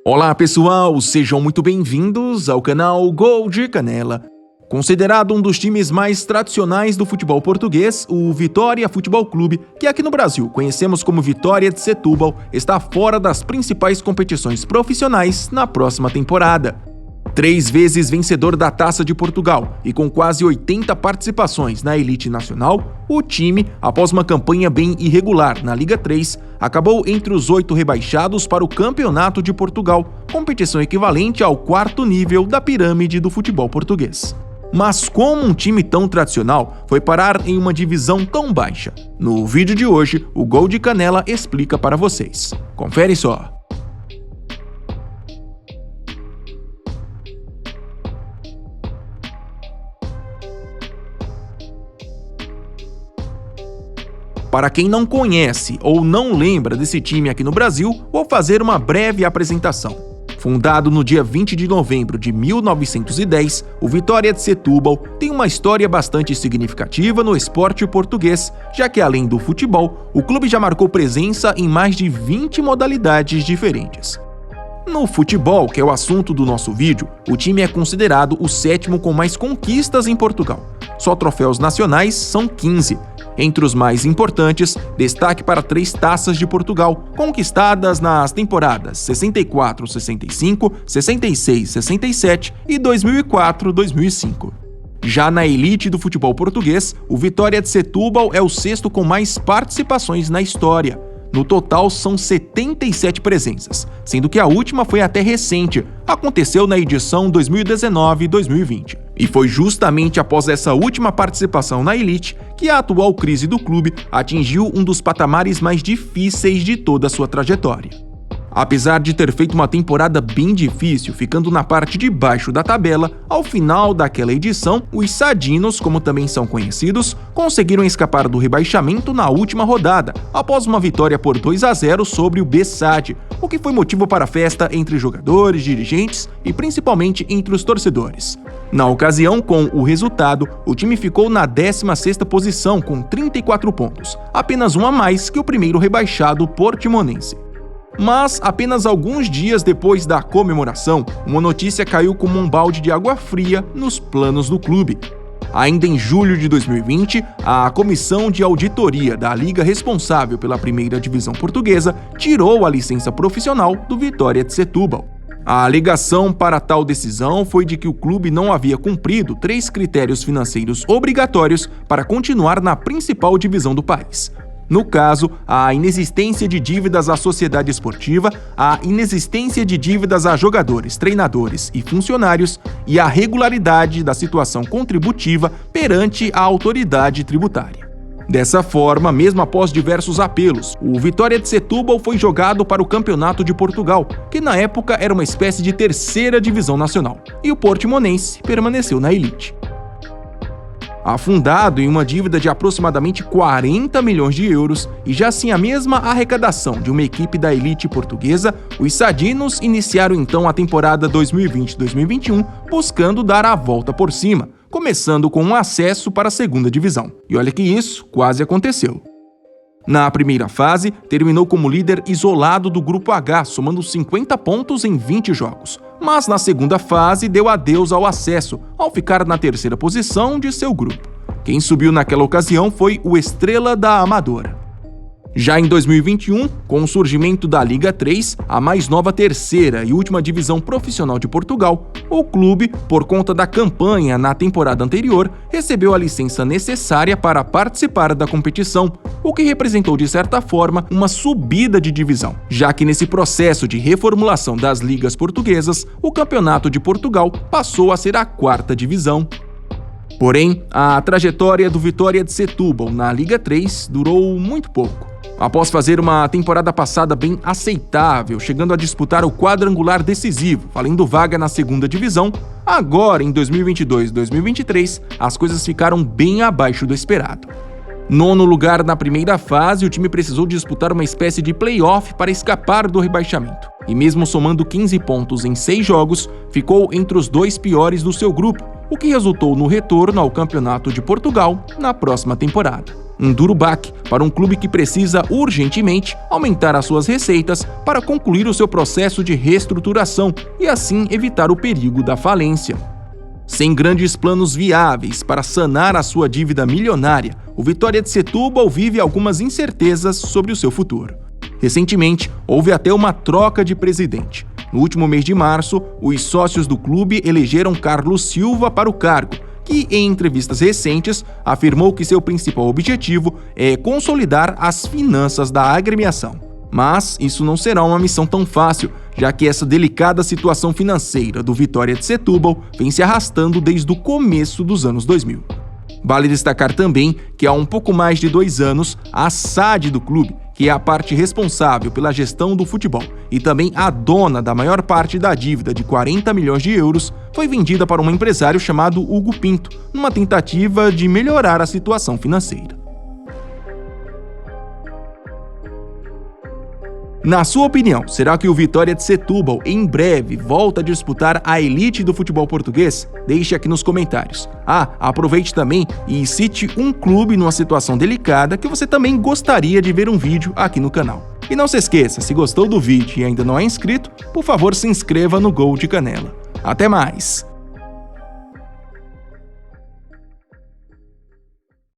Olá pessoal, sejam muito bem-vindos ao canal Gol de Canela. Considerado um dos times mais tradicionais do futebol português, o Vitória Futebol Clube, que aqui no Brasil conhecemos como Vitória de Setúbal, está fora das principais competições profissionais na próxima temporada. 3 vezes vencedor da Taça de Portugal e com quase 80 participações na elite nacional, o time, após uma campanha bem irregular na Liga 3, acabou entre os 8 rebaixados para o Campeonato de Portugal, competição equivalente ao 4º nível da pirâmide do futebol português. Mas como um time tão tradicional foi parar em uma divisão tão baixa? No vídeo de hoje, o Gol de Canela explica para vocês. Confere só! Para quem não conhece ou não lembra desse time aqui no Brasil, vou fazer uma breve apresentação. Fundado no dia 20 de novembro de 1910, o Vitória de Setúbal tem uma história bastante significativa no esporte português, já que além do futebol, o clube já marcou presença em mais de 20 modalidades diferentes. No futebol, que é o assunto do nosso vídeo, o time é considerado o 7º com mais conquistas em Portugal. Só troféus nacionais são 15. Entre os mais importantes, destaque para 3 taças de Portugal, conquistadas nas temporadas 64-65, 66-67 e 2004-2005. Já na elite do futebol português, o Vitória de Setúbal é o 6º com mais participações na história. No total, são 77 presenças, sendo que a última foi até recente, aconteceu na edição 2019-2020. E foi justamente após essa última participação na elite que a atual crise do clube atingiu um dos patamares mais difíceis de toda a sua trajetória. Apesar de ter feito uma temporada bem difícil, ficando na parte de baixo da tabela, ao final daquela edição, os Sadinos, como também são conhecidos, conseguiram escapar do rebaixamento na última rodada, após uma vitória por 2-0 sobre o Bessade, o que foi motivo para festa entre jogadores, dirigentes e principalmente entre os torcedores. Na ocasião, com o resultado, o time ficou na 16ª posição com 34 pontos, apenas um a mais que o primeiro rebaixado Portimonense. Mas, apenas alguns dias depois da comemoração, uma notícia caiu como um balde de água fria nos planos do clube. Ainda em julho de 2020, a comissão de auditoria da liga responsável pela primeira divisão portuguesa tirou a licença profissional do Vitória de Setúbal. A alegação para tal decisão foi de que o clube não havia cumprido 3 critérios financeiros obrigatórios para continuar na principal divisão do país. No caso, a inexistência de dívidas à sociedade esportiva, a inexistência de dívidas a jogadores, treinadores e funcionários e a regularidade da situação contributiva perante a autoridade tributária. Dessa forma, mesmo após diversos apelos, o Vitória de Setúbal foi jogado para o Campeonato de Portugal, que na época era uma espécie de 3ª divisão nacional, e o Portimonense permaneceu na elite. Afundado em uma dívida de aproximadamente 40 milhões de euros e já sem a mesma arrecadação de uma equipe da elite portuguesa, os Sadinos iniciaram então a temporada 2020-2021 buscando dar a volta por cima, começando com um acesso para a 2ª divisão. E olha que isso quase aconteceu. Na primeira fase, terminou como líder isolado do Grupo H, somando 50 pontos em 20 jogos. Mas na segunda fase deu adeus ao acesso, ao ficar na 3ª posição de seu grupo. Quem subiu naquela ocasião foi o Estrela da Amadora. Já em 2021, com o surgimento da Liga 3, a mais nova 3ª e última divisão profissional de Portugal, o clube, por conta da campanha na temporada anterior, recebeu a licença necessária para participar da competição, o que representou de certa forma uma subida de divisão, já que nesse processo de reformulação das ligas portuguesas, o Campeonato de Portugal passou a ser a 4ª divisão. Porém, a trajetória do Vitória de Setúbal na Liga 3 durou muito pouco. Após fazer uma temporada passada bem aceitável, chegando a disputar o quadrangular decisivo, valendo vaga na 2ª divisão, agora em 2022-2023 as coisas ficaram bem abaixo do esperado. 9º lugar na primeira fase, o time precisou disputar uma espécie de play-off para escapar do rebaixamento. E mesmo somando 15 pontos em 6 jogos, ficou entre os 2 piores do seu grupo, o que resultou no retorno ao Campeonato de Portugal na próxima temporada. Um duro baque para um clube que precisa urgentemente aumentar as suas receitas para concluir o seu processo de reestruturação e assim evitar o perigo da falência. Sem grandes planos viáveis para sanar a sua dívida milionária, o Vitória de Setúbal vive algumas incertezas sobre o seu futuro. Recentemente, houve até uma troca de presidente. No último mês de março, os sócios do clube elegeram Carlos Silva para o cargo, que, em entrevistas recentes, afirmou que seu principal objetivo é consolidar as finanças da agremiação. Mas isso não será uma missão tão fácil, já que essa delicada situação financeira do Vitória de Setúbal vem se arrastando desde o começo dos anos 2000. Vale destacar também que há um pouco mais de 2 anos, a SAD do clube, que é a parte responsável pela gestão do futebol e também a dona da maior parte da dívida de 40 milhões de euros, foi vendida para um empresário chamado Hugo Pinto, numa tentativa de melhorar a situação financeira. Na sua opinião, será que o Vitória de Setúbal em breve volta a disputar a elite do futebol português? Deixe aqui nos comentários. Aproveite também e cite um clube numa situação delicada que você também gostaria de ver um vídeo aqui no canal. E não se esqueça, se gostou do vídeo e ainda não é inscrito, por favor se inscreva no Gol de Canela. Até mais!